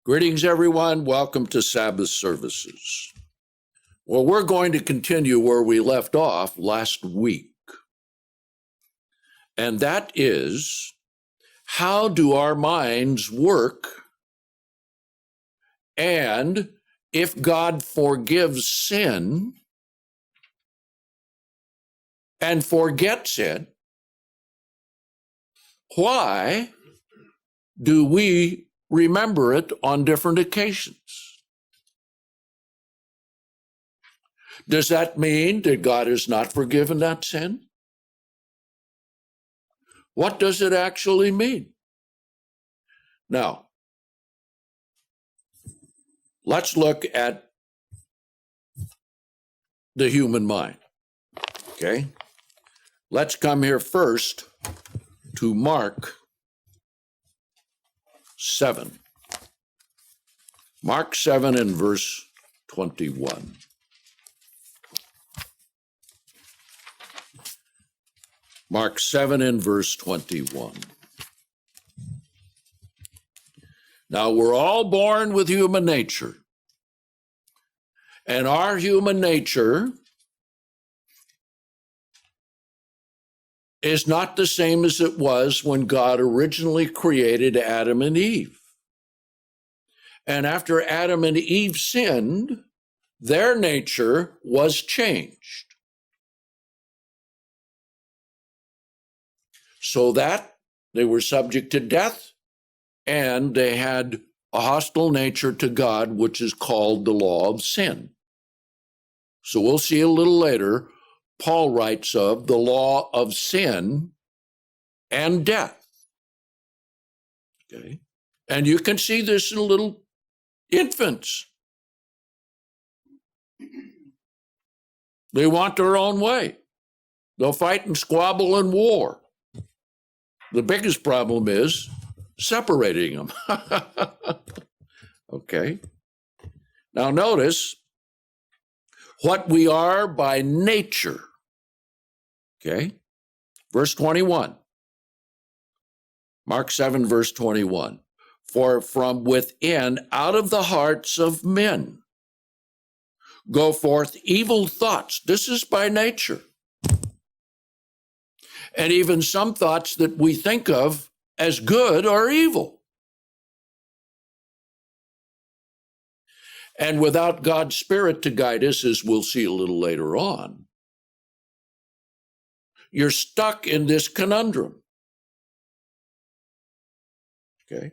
Greetings, everyone. Welcome to Sabbath services. Well, we're going to continue where we left off last week. And that is, how do our minds work? And if God forgives sin and forgets it, why do we remember it on different occasions? Does that mean that God has not forgiven that sin? What does it actually mean? Now, let's look at the human mind, okay? Let's come here first to Mark 7. Mark 7 and verse 21. Mark 7 and verse 21. Now, we're all born with human nature. And our human nature is not the same as it was when God originally created Adam and Eve. And after Adam and Eve sinned, their nature was changed, so that they were subject to death and they had a hostile nature to God, which is called the law of sin. So we'll see a little later, Paul writes of the law of sin and death. Okay. And you can see this in little infants. They want their own way. They'll fight and squabble and war. The biggest problem is separating them. Okay. Now notice what we are by nature. Okay. Verse 21. Mark 7, verse 21. For from within, out of the hearts of men, go forth evil thoughts. This is by nature. And even some thoughts that we think of as good are evil. And without God's Spirit to guide us, as we'll see a little later on, you're stuck in this conundrum. Okay?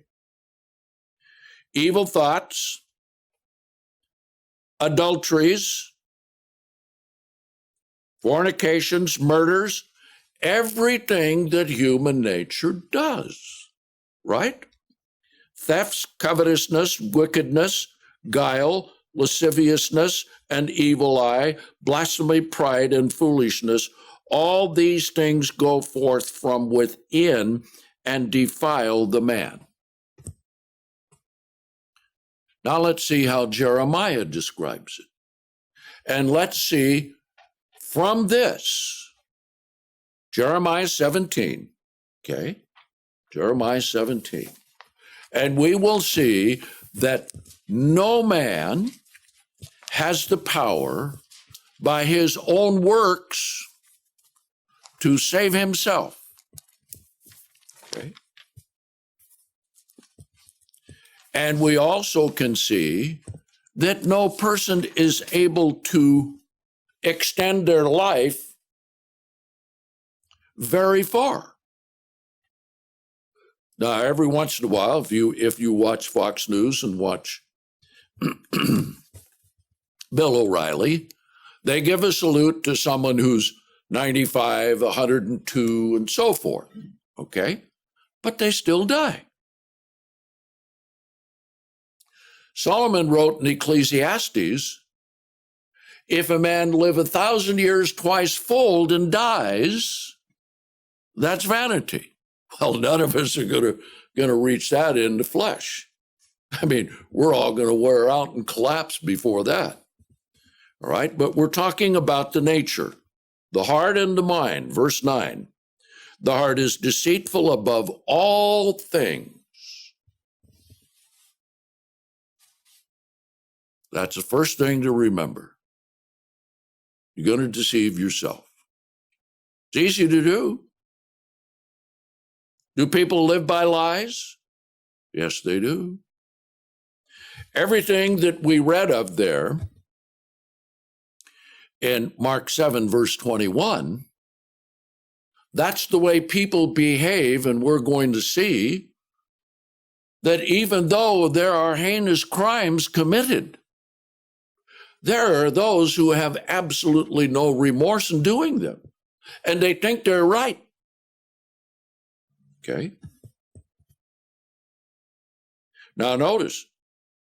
Evil thoughts, adulteries, fornications, murders, everything that human nature does, right? Thefts, covetousness, wickedness, guile, lasciviousness, and evil eye, blasphemy, pride, and foolishness. All these things go forth from within and defile the man. Now let's see how Jeremiah describes it. And let's see from this, Jeremiah 17, okay? Jeremiah 17. And we will see that no man has the power by his own works to save himself. Okay? And we also can see that no person is able to extend their life very far. Now, every once in a while, if you watch Fox News and watch Bill O'Reilly, they give a salute to someone who's 95, 102, and so forth, okay? But they still die. Solomon wrote in Ecclesiastes, if a man live 1,000 years twice fold and dies, that's vanity. Well, none of us are going to reach that in the flesh. I mean, we're all going to wear out and collapse before that. All right, but we're talking about the nature, the heart and the mind. Verse 9, the heart is deceitful above all things. That's the first thing to remember. You're going to deceive yourself. It's easy to do. Do people live by lies? Yes, they do. Everything that we read of there in Mark 7, verse 21, that's the way people behave, and we're going to see that even though there are heinous crimes committed, there are those who have absolutely no remorse in doing them, and they think they're right. Okay? Now notice,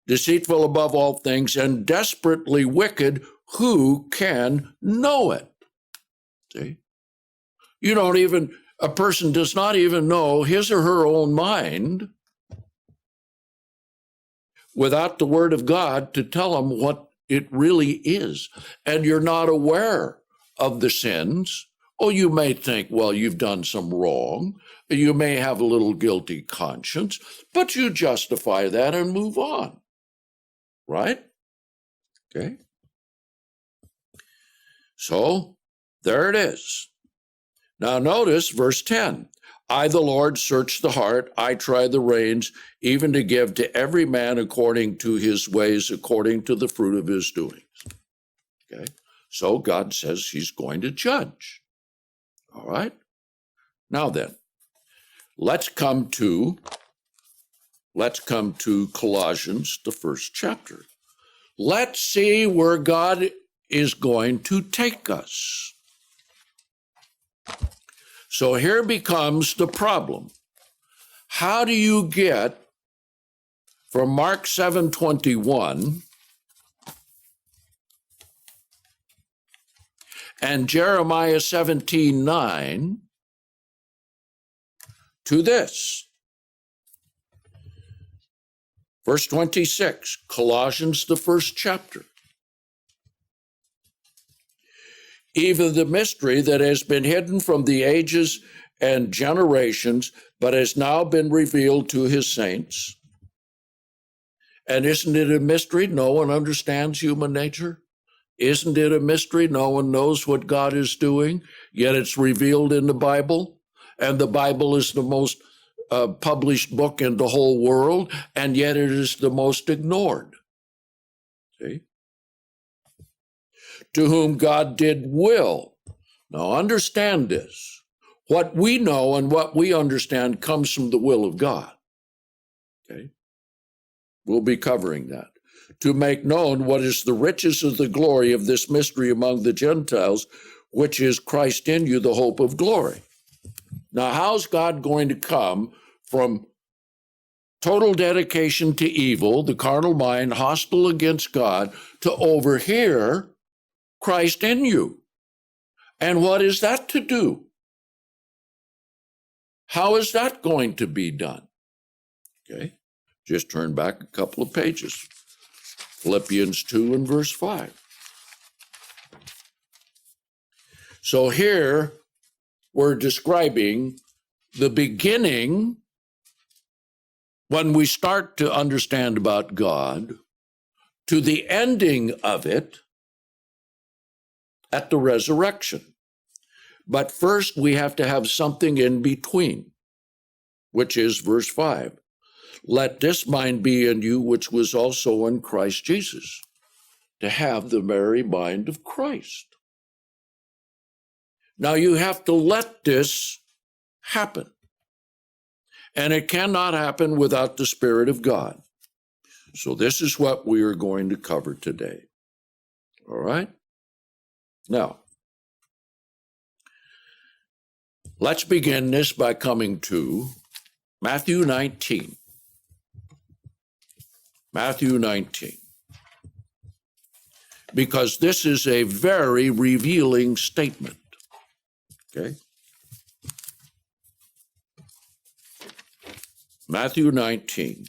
deceitful above all things and desperately wicked, who can know it? See? A person does not even know his or her own mind without the word of God to tell them what it really is. And you're not aware of the sins. Oh, you may think, well, you've done some wrong. You may have a little guilty conscience, but you justify that and move on. Right? Okay. So there it is. Now notice verse 10. I, the Lord, search the heart. I try the reins, even to give to every man according to his ways, according to the fruit of his doings. Okay. So God says he's going to judge. All right. Now then, let's come to Colossians, the first chapter. Let's see where God is going to take us. So here becomes the problem. How do you get from Mark 7:21 and Jeremiah 17:9 to this? Verse 26, Colossians, the first chapter. Even the mystery that has been hidden from the ages and generations, but has now been revealed to his saints. And isn't it a mystery? No one understands human nature. Isn't it a mystery? No one knows what God is doing, yet it's revealed in the Bible. And the Bible is the most published book in the whole world, and yet it is the most ignored. See? To whom God did will. Now understand this. What we know and what we understand comes from the will of God. Okay? We'll be covering that. To make known what is the riches of the glory of this mystery among the Gentiles, which is Christ in you, the hope of glory. Now, how's God going to come from total dedication to evil, the carnal mind, hostile against God, to over here, Christ in you? And what is that to do? How is that going to be done? Okay, just turn back a couple of pages. Philippians 2 and verse 5. So here we're describing the beginning when we start to understand about God to the ending of it at the resurrection. But first we have to have something in between, which is verse 5. Let this mind be in you, which was also in Christ Jesus, to have the very mind of Christ. Now you have to let this happen. And it cannot happen without the Spirit of God. So this is what we are going to cover today. All right? Now, let's begin this by coming to Matthew 19. Matthew 19. Because this is a very revealing statement. Okay? Matthew 19.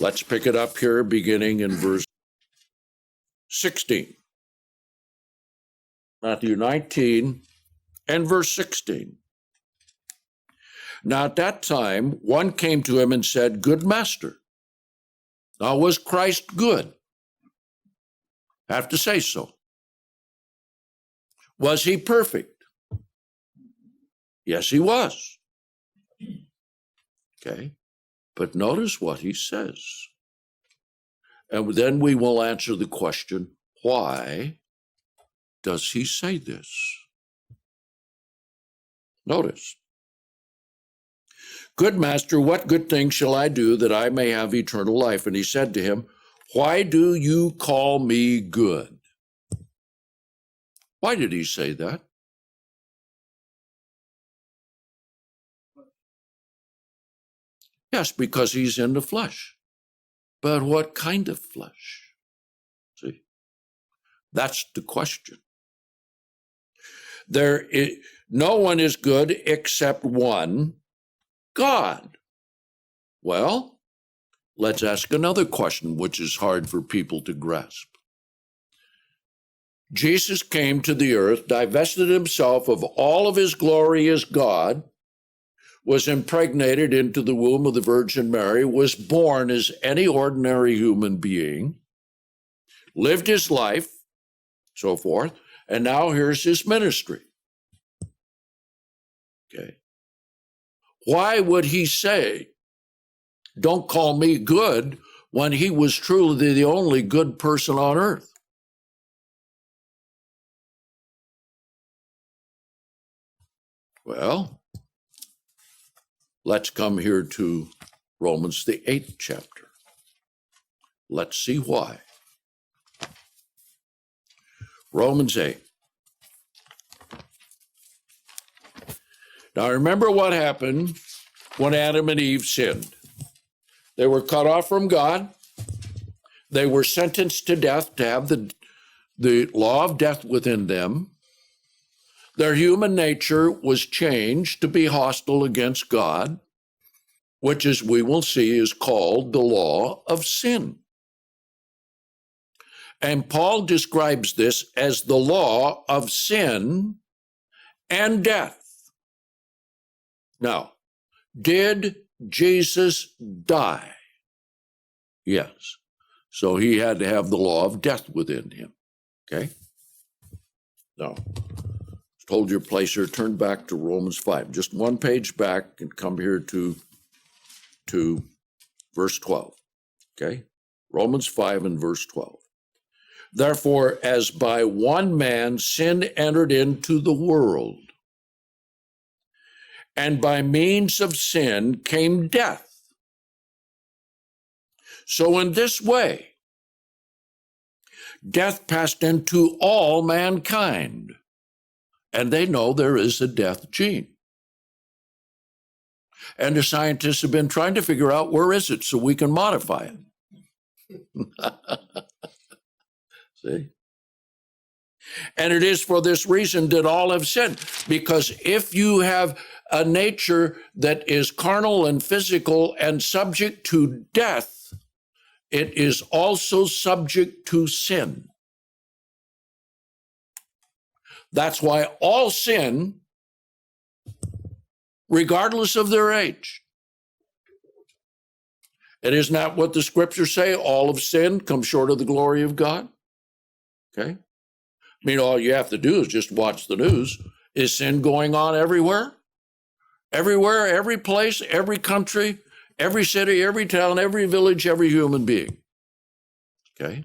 Let's pick it up here beginning in verse 16. Matthew 19 and verse 16. Now at that time, one came to him and said, Good master. Now was Christ good? I have to say so. Was he perfect? Yes, he was. Okay. But notice what he says. And then we will answer the question, why does he say this? Notice. Good master, what good thing shall I do that I may have eternal life? And he said to him, Why do you call me good? Why did he say that? Yes, because he's in the flesh. But what kind of flesh? See, that's the question. No one is good except one, God. Well, let's ask another question, which is hard for people to grasp. Jesus came to the earth, divested himself of all of his glory as God, was impregnated into the womb of the Virgin Mary, was born as any ordinary human being, lived his life, so forth, and now here's his ministry. Okay. Why would he say, don't call me good, when he was truly the only good person on earth? Well, let's come here to Romans, the 8th chapter. Let's see why. Romans 8. Now remember what happened when Adam and Eve sinned. They were cut off from God. They were sentenced to death, to have the law of death within them. Their human nature was changed to be hostile against God, which, as we will see, is called the law of sin. And Paul describes this as the law of sin and death. Now, did Jesus die? Yes. So he had to have the law of death within him. Okay? Now, hold your place here, turn back to Romans 5. Just one page back and come here to verse 12. Okay? Romans 5 and verse 12. Therefore, as by one man sin entered into the world, and by means of sin came death. So in this way, death passed into all mankind. And they know there is a death gene. And the scientists have been trying to figure out where is it so we can modify it. See? And it is for this reason that all have sinned. Because if you have a nature that is carnal and physical and subject to death, it is also subject to sin. That's why all sin, regardless of their age. And isn't that what the scriptures say? All of sin comes short of the glory of God. Okay? I mean, all you have to do is just watch the news. Is sin going on everywhere? Everywhere, every place, every country, every city, every town, every village, every human being. Okay?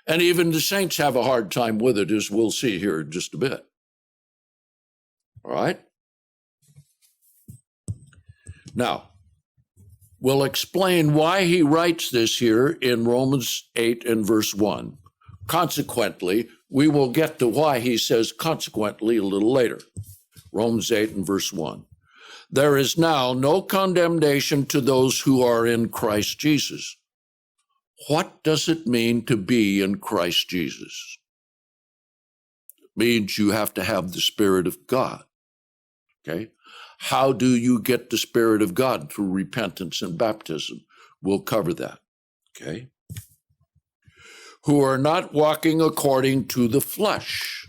And even the saints have a hard time with it, as we'll see here in just a bit. All right? Now, we'll explain why he writes this here in Romans 8 and verse 1. Consequently, we will get to why he says consequently a little later. Romans 8 and verse 1. There is now no condemnation to those who are in Christ Jesus. What does it mean to be in Christ Jesus? It means you have to have the Spirit of God. Okay? How do you get the Spirit of God? Through repentance and baptism. We'll cover that. Okay? who are not walking according to the flesh.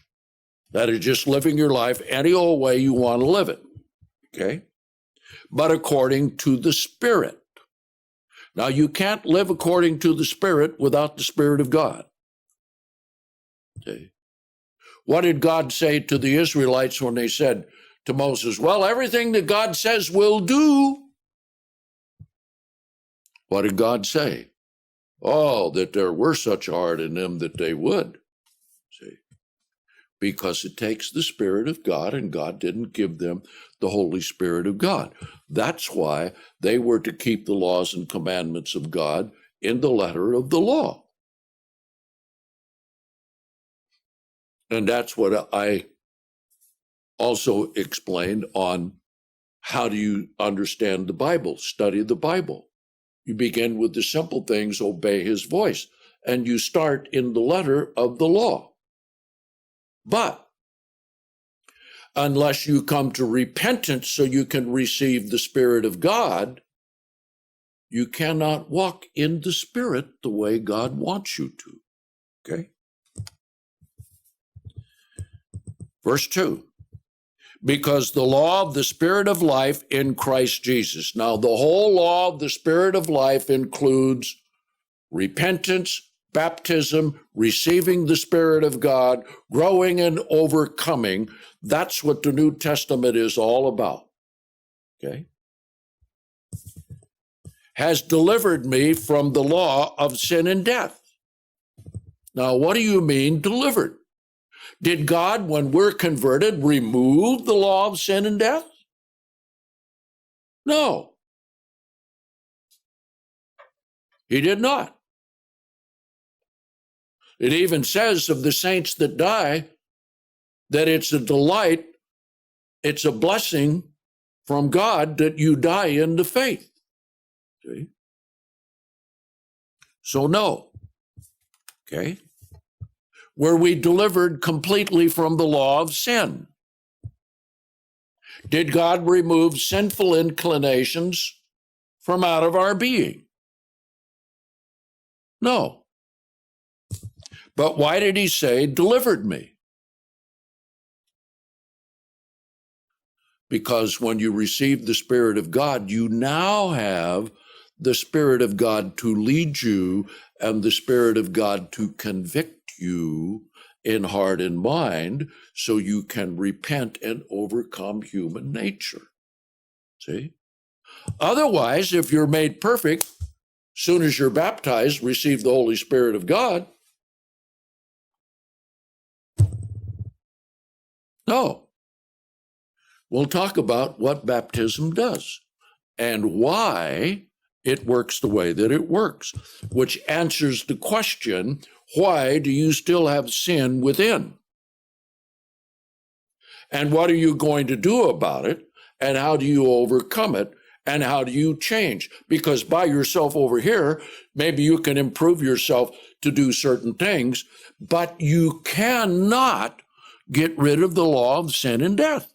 That is just living your life any old way you want to live it, okay? But according to the Spirit. Now, you can't live according to the Spirit without the Spirit of God. Okay. What did God say to the Israelites when they said to Moses, well, everything that God says we'll do? What did God say? Oh, that there were such a heart in them that they would. See? Because it takes the Spirit of God, and God didn't give them the Holy Spirit of God. That's why they were to keep the laws and commandments of God in the letter of the law. And that's what I also explained on how do you understand the Bible, study the Bible. You begin with the simple things, obey his voice, and you start in the letter of the law. But unless you come to repentance so you can receive the Spirit of God, you cannot walk in the Spirit the way God wants you to. Okay? Verse 2. Because the law of the Spirit of life in Christ Jesus. Now, the whole law of the Spirit of life includes repentance, baptism, receiving the Spirit of God, growing and overcoming. That's what the New Testament is all about. Okay? Has delivered me from the law of sin and death. Now, what do you mean delivered? Did God, when we're converted, remove the law of sin and death? No. He did not. It even says of the saints that die that it's a delight, it's a blessing from God that you die in the faith. See? So no. Okay? Were we delivered completely from the law of sin? Did God remove sinful inclinations from out of our being? No. But why did he say, delivered me? Because when you receive the Spirit of God, you now have the Spirit of God to lead you and the Spirit of God to convict you in heart and mind so you can repent and overcome human nature. See? Otherwise, if you're made perfect, soon as you're baptized, receive the Holy Spirit of God. No. We'll talk about what baptism does and why it works the way that it works, which answers the question, why do you still have sin within? And what are you going to do about it? And how do you overcome it? And how do you change? Because by yourself over here, maybe you can improve yourself to do certain things, but you cannot get rid of the law of sin and death.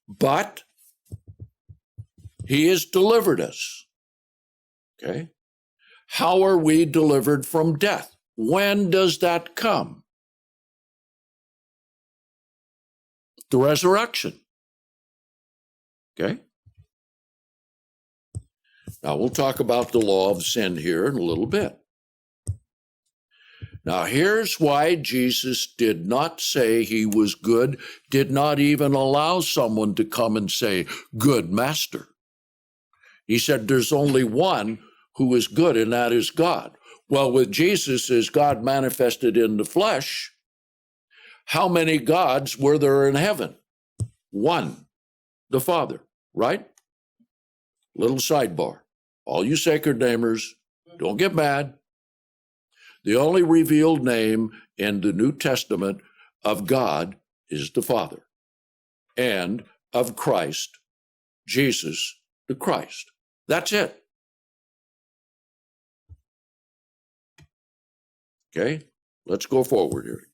But he has delivered us. Okay? How are we delivered from death? When does that come? The resurrection. Okay? Now we'll talk about the law of sin here in a little bit. Now here's why Jesus did not say he was good, did not even allow someone to come and say, good master. He said there's only one who is good, and that is God. Well, with Jesus as God manifested in the flesh, how many gods were there in heaven? One, the Father, right? Little sidebar. All you sacred namers, don't get mad. The only revealed name in the New Testament of God is the Father, and of Christ, Jesus the Christ. That's it. Okay, let's go forward here.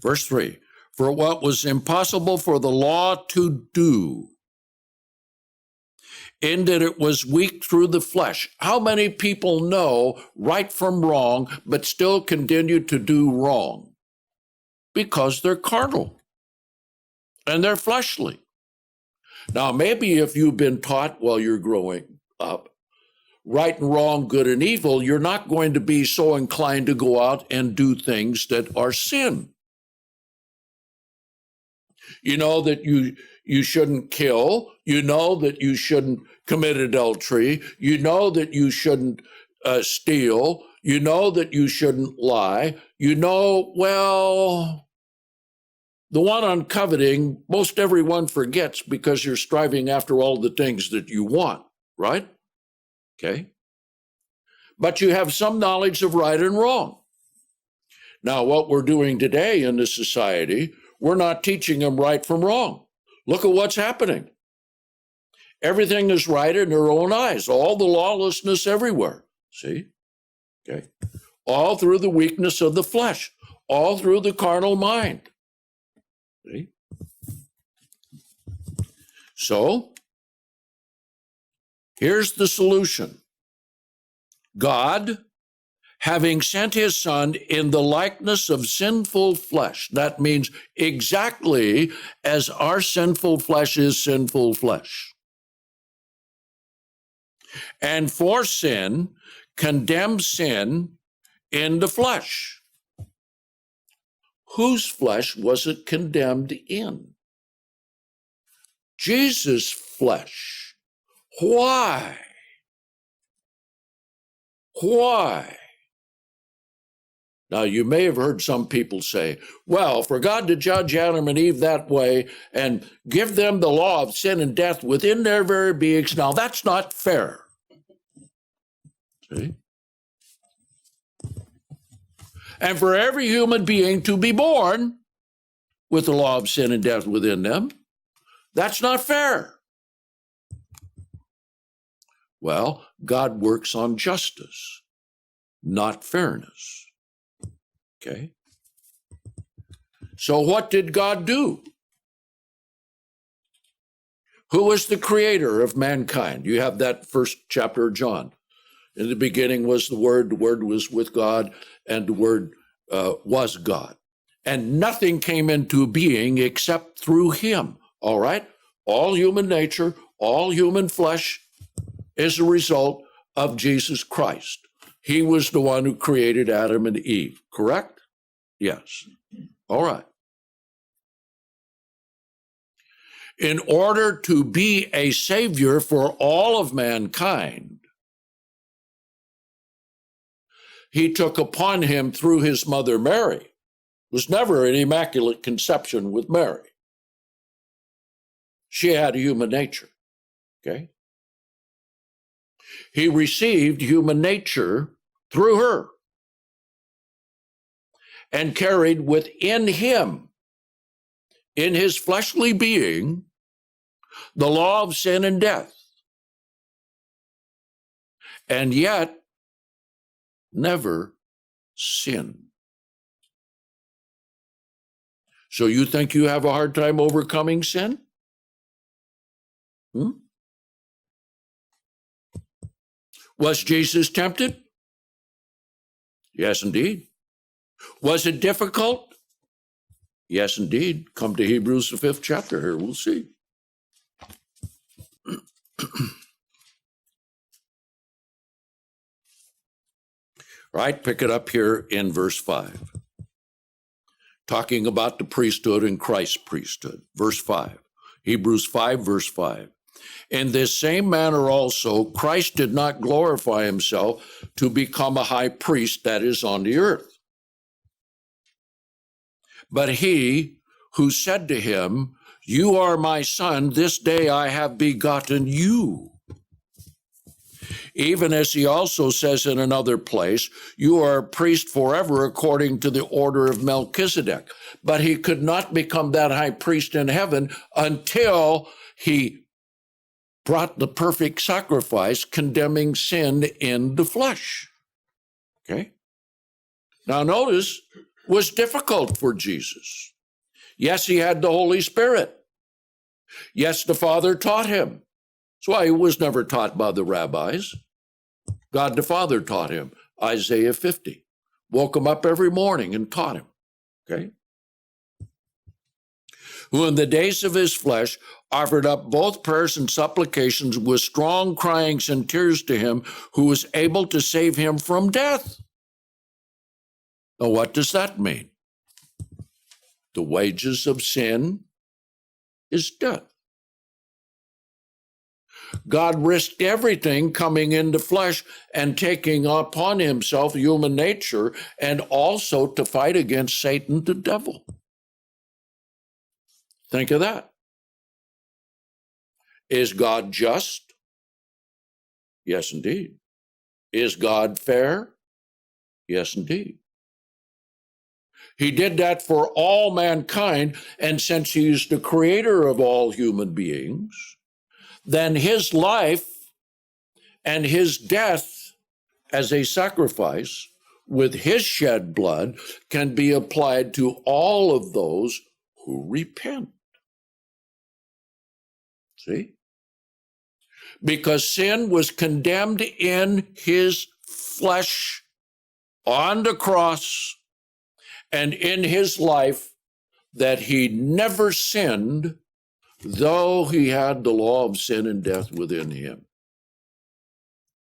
Verse 3, for what was impossible for the law to do, in that it was weak through the flesh. How many people know right from wrong, but still continue to do wrong? Because they're carnal and they're fleshly. Now, maybe if you've been taught while you're growing up, right and wrong, good and evil, you're not going to be so inclined to go out and do things that are sin. You know that you shouldn't kill. You know that you shouldn't commit adultery. You know that you shouldn't steal. You know that you shouldn't lie. You know, well, the one on coveting, most everyone forgets because you're striving after all the things that you want, right? Okay. But you have some knowledge of right and wrong. Now, what we're doing today in this society, we're not teaching them right from wrong. Look at what's happening. Everything is right in their own eyes, all the lawlessness everywhere. See? Okay. All through the weakness of the flesh, all through the carnal mind. See? So, here's the solution. God, having sent his Son in the likeness of sinful flesh, that means exactly as our sinful flesh is sinful flesh, and for sin, condemned sin in the flesh. Whose flesh was it condemned in? Jesus' flesh. Why? Why? Now, you may have heard some people say, well, for God to judge Adam and Eve that way and give them the law of sin and death within their very beings, now that's not fair. See? And for every human being to be born with the law of sin and death within them, that's not fair. Well, God works on justice, not fairness. Okay? So what did God do? Who was the creator of mankind? You have that first chapter of John. In the beginning was the Word was with God, and the Word was God. And nothing came into being except through him, all right? All human nature, all human flesh is a result of Jesus Christ. He was the one who created Adam and Eve, correct? Yes. All right. In order to be a savior for all of mankind, he took upon him through his mother Mary. It was never an immaculate conception with Mary. She had a human nature, okay? He received human nature through her and carried within him, in his fleshly being, the law of sin and death. And yet, never sinned. So you think you have a hard time overcoming sin? Was Jesus tempted? Yes, indeed. Was it difficult? Yes, indeed. Come to Hebrews, the 5th chapter here. We'll see. Right, pick it up here in verse 5. Talking about the priesthood and Christ's priesthood. Verse 5. Hebrews 5, verse 5. In this same manner also, Christ did not glorify himself to become a high priest that is on the earth. But he who said to him, "You are my son, this day I have begotten you." Even as he also says in another place, "You are a priest forever according to the order of Melchizedek." But he could not become that high priest in heaven until he brought the perfect sacrifice, condemning sin in the flesh. Okay? Now notice, it was difficult for Jesus. Yes, he had the Holy Spirit. Yes, the Father taught him. That's why he was never taught by the rabbis. God the Father taught him, Isaiah 50. Woke him up every morning and taught him, okay? Who in the days of his flesh offered up both prayers and supplications with strong cryings and tears to him who was able to save him from death. Now, what does that mean? The wages of sin is death. God risked everything coming into flesh and taking upon himself human nature and also to fight against Satan, the devil. Think of that. Is God just? Yes, indeed. Is God fair? Yes, indeed. He did that for all mankind, and since he is the creator of all human beings, then his life and his death as a sacrifice with his shed blood can be applied to all of those who repent. See? Because sin was condemned in his flesh on the cross and in his life, that he never sinned, though he had the law of sin and death within him.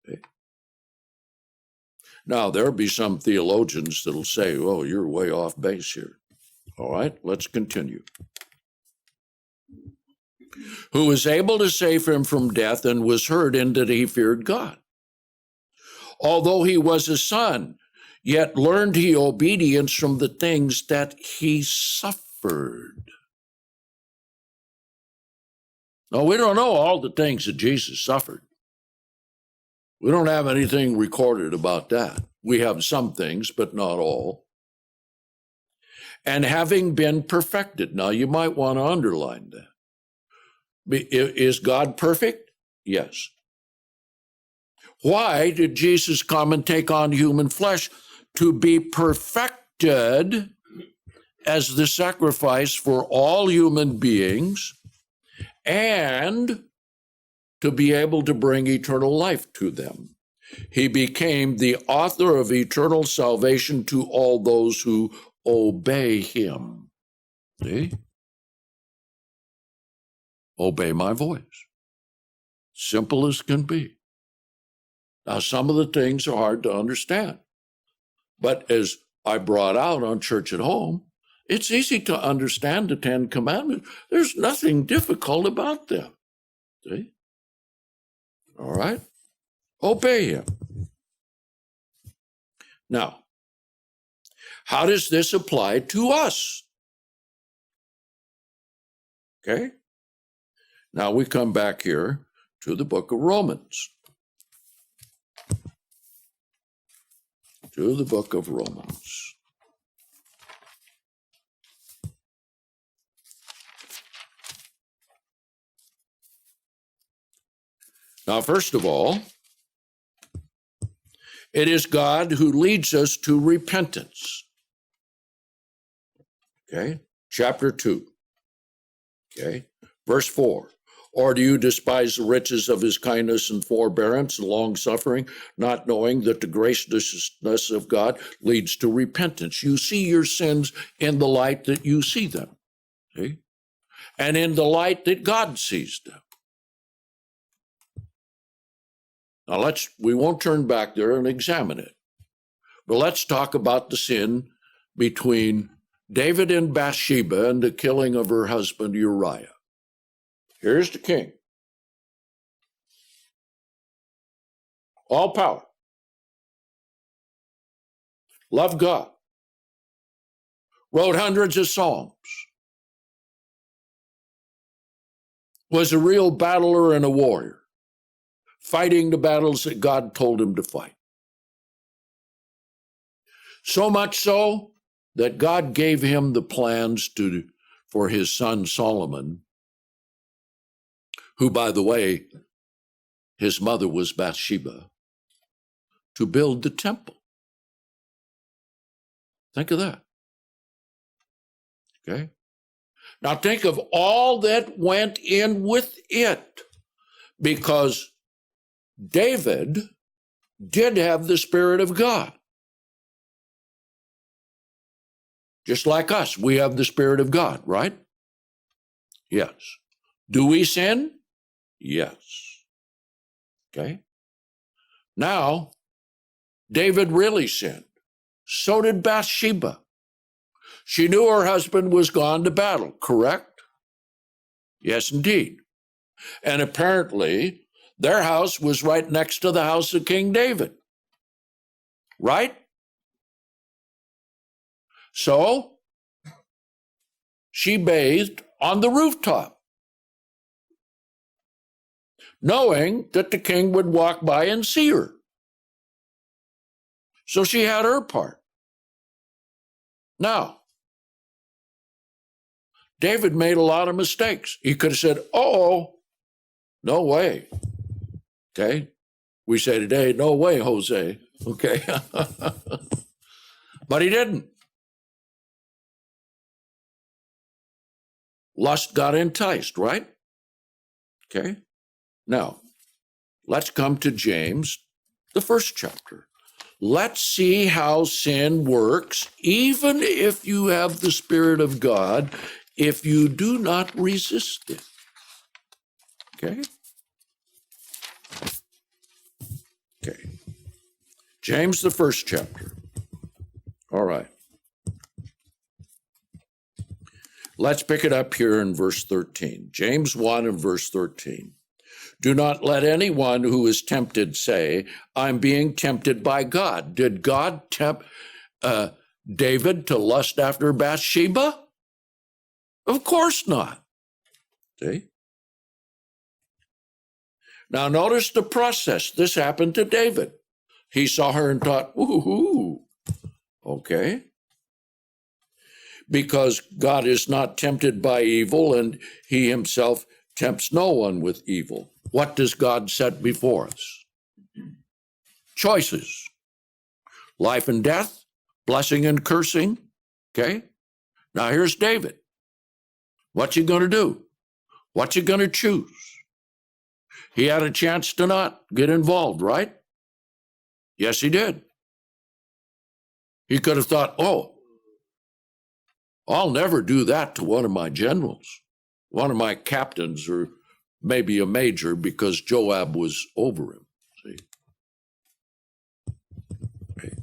Okay. Now, there'll be some theologians that'll say, oh, you're way off base here. All right, let's continue. Who was able to save him from death and was heard in that he feared God. Although he was a son, yet learned he obedience from the things that he suffered. Now, we don't know all the things that Jesus suffered. We don't have anything recorded about that. We have some things, but not all. And having been perfected. Now, you might want to underline that. Is God perfect? Yes. Why did Jesus come and take on human flesh? To be perfected as the sacrifice for all human beings and to be able to bring eternal life to them. He became the author of eternal salvation to all those who obey him. See? Obey my voice. Simple as can be. Now, some of the things are hard to understand. But as I brought out on Church at Home, it's easy to understand the 10 Commandments. There's nothing difficult about them. See? All right? Obey him. Now, how does this apply to us? Okay? Now we come back here to the book of Romans. To the book of Romans. Now, first of all, it is God who leads us to repentance. Okay, chapter 2. Okay, verse 4. Or do you despise the riches of his kindness and forbearance and long-suffering, not knowing that the graciousness of God leads to repentance? You see your sins in the light that you see them, see? And in the light that God sees them. Now we won't turn back there and examine it, but let's talk about the sin between David and Bathsheba and the killing of her husband Uriah. Here's the king. All power. Loved God. Wrote hundreds of songs. Was a real battler and a warrior. Fighting the battles that God told him to fight. So much so that God gave him the plans for his son Solomon, who, by the way, his mother was Bathsheba, to build the temple. Think of that. Okay? Now think of all that went in with it. because David did have the Spirit of God. Just like us, we have the Spirit of God, right? Yes. Do we sin? Yes. Okay. Now, David really sinned. So did Bathsheba. She knew her husband was gone to battle, correct? Yes, indeed. And apparently, their house was right next to the house of King David, right? So, she bathed on the rooftop, knowing that the king would walk by and see her. So she had her part. Now, David made a lot of mistakes. He could have said, oh, no way. Okay. We say today, no way, Jose. Okay. But he didn't. Lust got enticed, right? Okay. Now, let's come to James, the first chapter. Let's see how sin works, even if you have the Spirit of God, if you do not resist it. Okay? Okay. James, the first chapter. All right. Let's pick it up here in verse 13. James 1 and verse 13. Do not let anyone who is tempted say, I'm being tempted by God. Did God tempt David to lust after Bathsheba? Of course not. See? Now notice the process. This happened to David. He saw her and thought, ooh, okay. Because God is not tempted by evil, and he himself tempts no one with evil. What does God set before us? Choices. Life and death, blessing and cursing. Okay? Now here's David. What's he going to do? What's he going to choose? He had a chance to not get involved, right? Yes, he did. He could have thought, oh, I'll never do that to one of my generals, one of my captains, or maybe a major, because Joab was over him. See? Okay.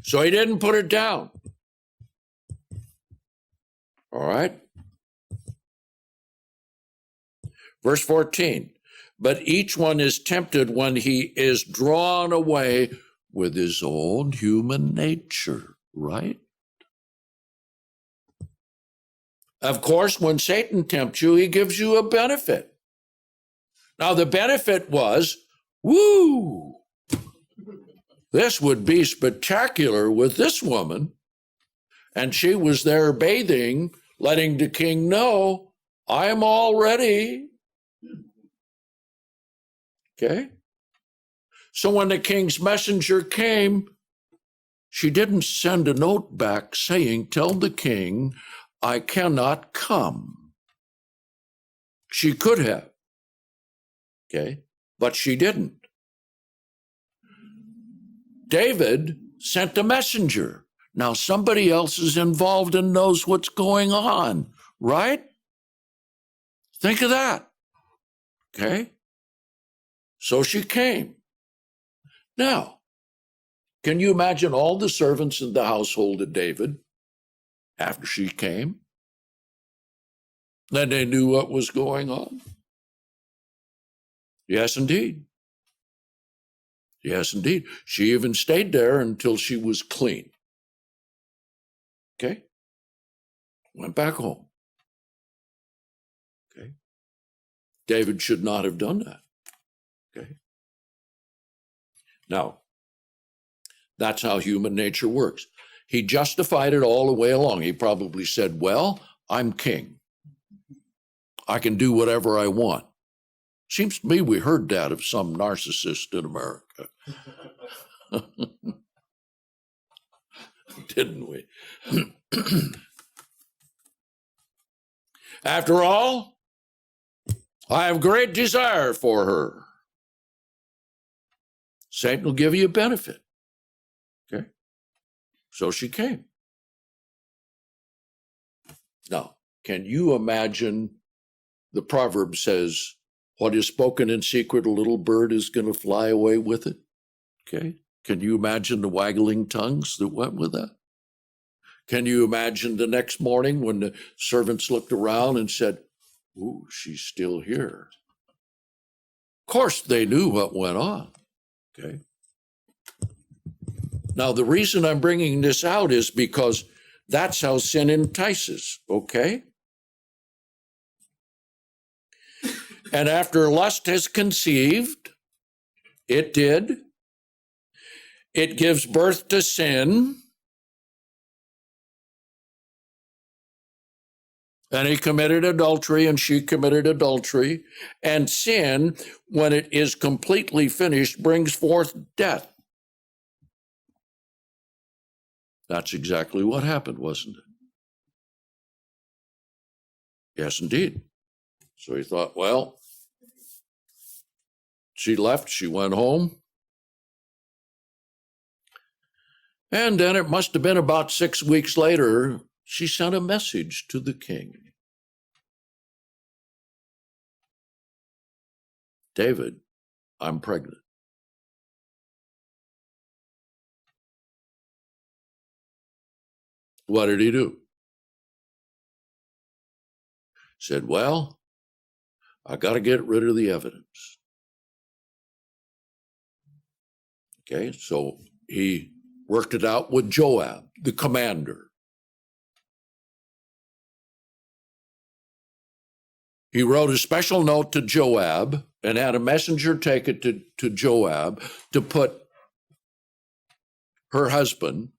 So he didn't put it down. All right. Verse 14. But each one is tempted when he is drawn away with his own human nature, right? Of course, when Satan tempts you, he gives you a benefit. Now, the benefit was, woo, this would be spectacular with this woman. And she was there bathing, letting the king know, I'm all ready. Okay? So when the king's messenger came, she didn't send a note back saying, tell the king, I cannot come. She could have, okay, but she didn't. David sent a messenger. Now somebody else is involved and knows what's going on, right? Think of that, okay? So she came. Now, can you imagine all the servants in the household of David after she came? Then they knew what was going on. Yes, indeed. Yes, indeed. She even stayed there until she was clean. Okay? Went back home. Okay? David should not have done that. Okay? Now, that's how human nature works. He justified it all the way along. He probably said, well, I'm king. I can do whatever I want. Seems to me we heard that of some narcissist in America. Didn't we? After all, I have great desire for her. Satan will give you a benefit. Okay? So she came. Now, can you imagine the proverb says, what is spoken in secret, a little bird is going to fly away with it? Okay? Can you imagine the waggling tongues that went with that? Can you imagine the next morning when the servants looked around and said, ooh, she's still here? Of course, they knew what went on. Okay. Now, the reason I'm bringing this out is because that's how sin entices. Okay. And after lust has conceived, it did. It gives birth to sin. And he committed adultery, and she committed adultery. And sin, when it is completely finished, brings forth death. That's exactly what happened, wasn't it? Yes, indeed. So he thought, well, she left, she went home. And then it must have been about 6 weeks later, she sent a message to the king. David, I'm pregnant. What did he do? Said, well, I got to get rid of the evidence. Okay, so he worked it out with Joab, the commander. He wrote a special note to Joab and had a messenger take it to Joab to put her husband,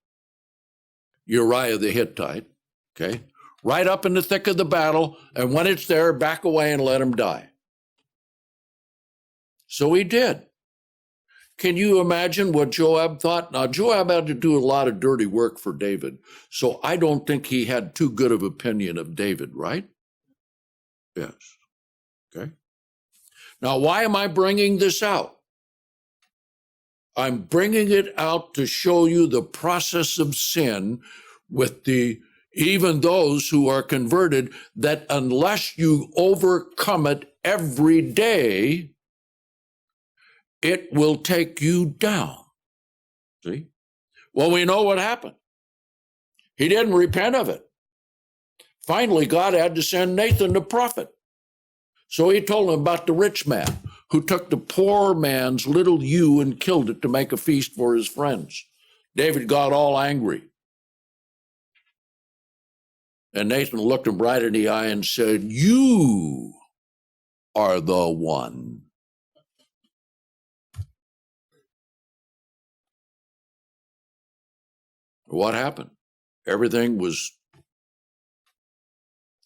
Uriah the Hittite, okay, right up in the thick of the battle, and when it's there, back away and let him die. So he did. Can you imagine what Joab thought? Now, Joab had to do a lot of dirty work for David, so I don't think he had too good of opinion of David, right? Yes. Okay. Now, why am I bringing this out? I'm bringing it out to show you the process of sin with even those who are converted, that unless you overcome it every day, it will take you down. See? Well, we know what happened. He didn't repent of it. Finally, God had to send Nathan the prophet. So he told him about the rich man who took the poor man's little ewe and killed it to make a feast for his friends. David got all angry. And Nathan looked him right in the eye and said, you are the one. What happened? Everything was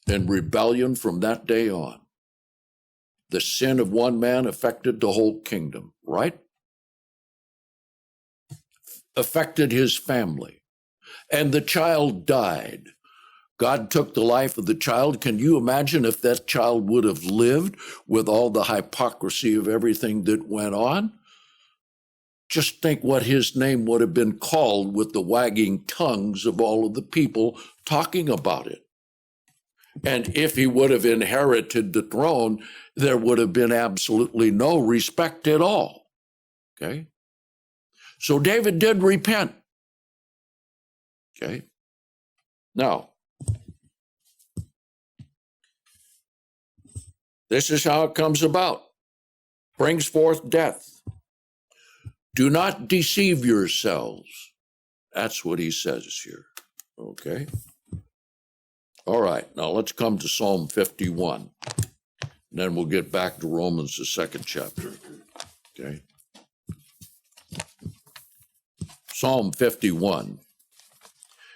in rebellion from that day on. The sin of one man affected the whole kingdom, right? Affected his family. And the child died. God took the life of the child. Can you imagine if that child would have lived with all the hypocrisy of everything that went on? Just think what his name would have been called with the wagging tongues of all of the people talking about it. And if he would have inherited the throne, there would have been absolutely no respect at all. Okay? So David did repent. Okay? Now, this is how it comes about. Brings forth death. Do not deceive yourselves. That's what he says here. Okay? All right, now let's come to Psalm 51. And then we'll get back to Romans, the 2nd chapter. Okay? Psalm 51.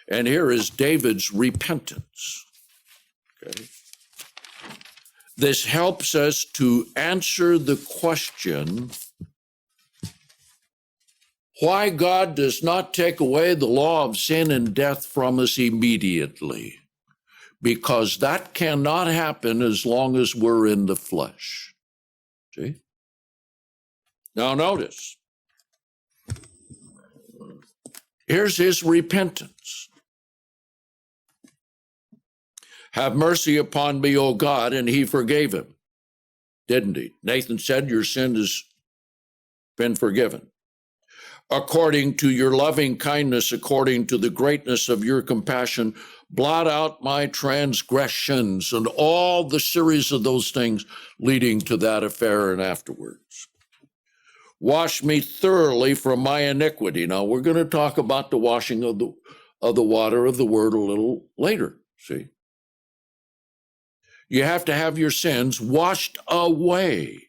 And here is David's repentance. Okay? This helps us to answer the question why God does not take away the law of sin and death from us immediately. because that cannot happen as long as we're in the flesh. See? Now notice, here's his repentance. Have mercy upon me, O God, and he forgave him, didn't he? Nathan said, your sin has been forgiven. According to your loving kindness, according to the greatness of your compassion, blot out my transgressions, and all the series of those things leading to that affair and afterwards. Wash me thoroughly from my iniquity. Now, we're going to talk about the washing of the water of the word a little later, see? You have to have your sins washed away.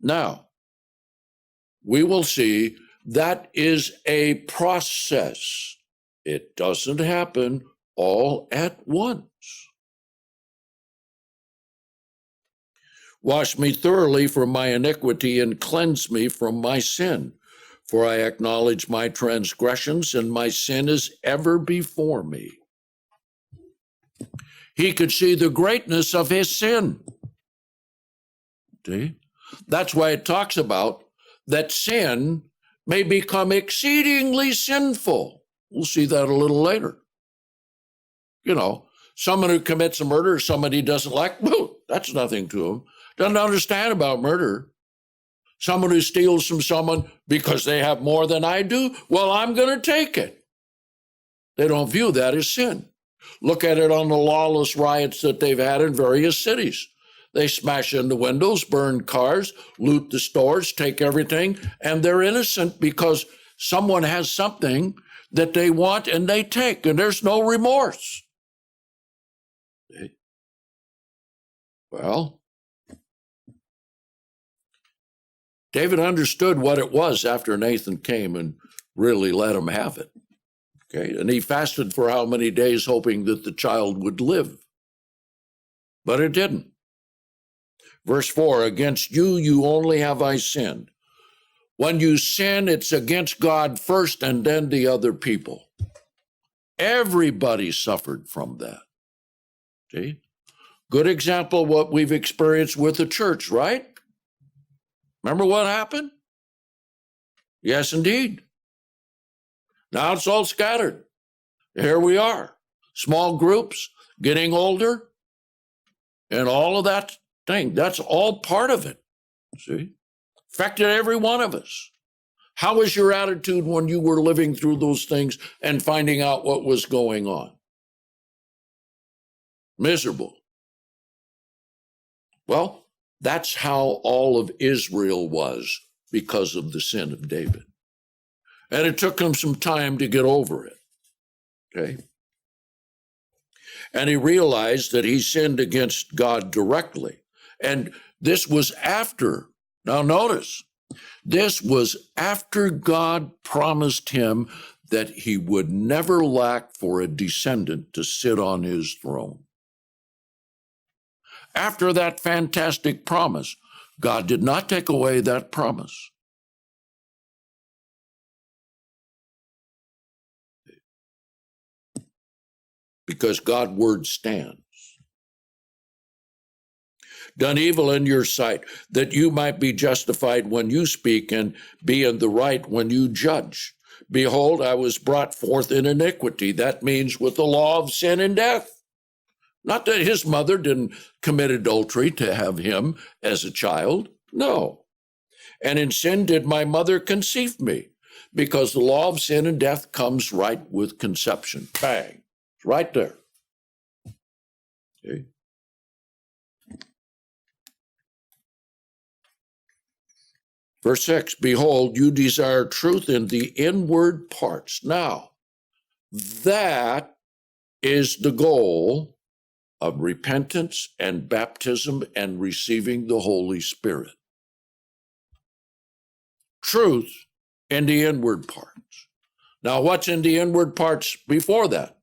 Now, we will see that is a process. It doesn't happen all at once. Wash me thoroughly from my iniquity and cleanse me from my sin. For I acknowledge my transgressions, and my sin is ever before me. He could see the greatness of his sin. See? That's why it talks about that sin may become exceedingly sinful. We'll see that a little later. You know, someone who commits a murder, somebody he doesn't like, well, that's nothing to him. Doesn't understand about murder. Someone who steals from someone because they have more than I do, well, I'm going to take it. They don't view that as sin. Look at it on the lawless riots that they've had in various cities. They smash into windows, burn cars, loot the stores, take everything, and they're innocent because someone has something that they want and they take, and there's no remorse. Well, David understood what it was after Nathan came and really let him have it. Okay, and he fasted for how many days hoping that the child would live. But it didn't. Verse 4, against you only have I sinned. When you sin, it's against God first and then the other people. Everybody suffered from that. See? Good example of what we've experienced with the church, right? Remember what happened? Yes, indeed. Now it's all scattered. Here we are, small groups, getting older, and all of that thing. That's all part of it, see? Affected every one of us. How was your attitude when you were living through those things and finding out what was going on? Miserable. Well, that's how all of Israel was because of the sin of David. And it took him some time to get over it, okay? And he realized that he sinned against God directly. And this was after, now notice, this was after God promised him that he would never lack for a descendant to sit on his throne. After that fantastic promise, God did not take away that promise. Because God's word stands. Done evil in your sight, that you might be justified when you speak and be in the right when you judge. Behold, I was brought forth in iniquity. That means with the law of sin and death. Not that his mother didn't commit adultery to have him as a child. No. And in sin did my mother conceive me, because the law of sin and death comes right with conception. Bang. It's right there. Okay. Verse 6, behold, you desire truth in the inward parts. Now, that is the goal of repentance and baptism and receiving the Holy Spirit. Truth in the inward parts. Now, what's in the inward parts before that?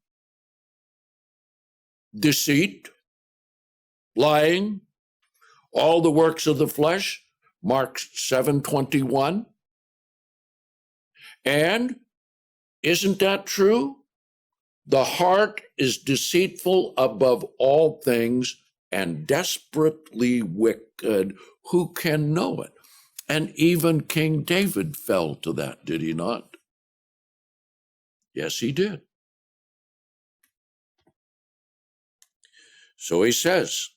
Deceit, lying, all the works of the flesh, Mark 7:21. And isn't that true? The heart is deceitful above all things and desperately wicked. Who can know it? And even King David fell to that, did he not? Yes, he did. So he says,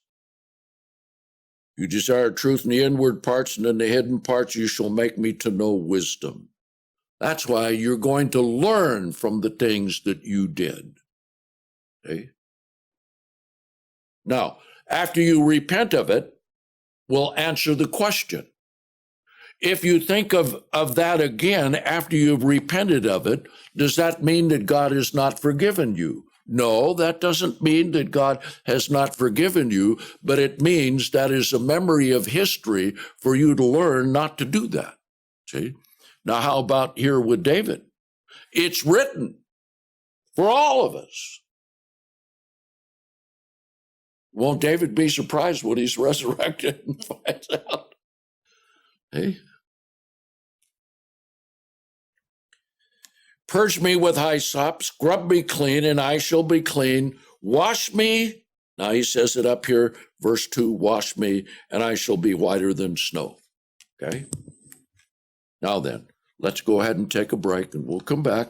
you desire truth in the inward parts, and in the hidden parts you shall make me to know wisdom. That's why you're going to learn from the things that you did. Okay? Now, after you repent of it, we'll answer the question. If you think of that again after you've repented of it, does that mean that God has not forgiven you? No, that doesn't mean that God has not forgiven you, but it means that is a memory of history for you to learn not to do that. See? Now, how about here with David? It's written for all of us. Won't David be surprised when he's resurrected and finds out? Hey? Purge me with hyssop, scrub me clean, and I shall be clean. Wash me. Now he says it up here, verse 2, wash me, and I shall be whiter than snow. Okay? Now then, let's go ahead and take a break, and we'll come back,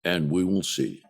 and we will see.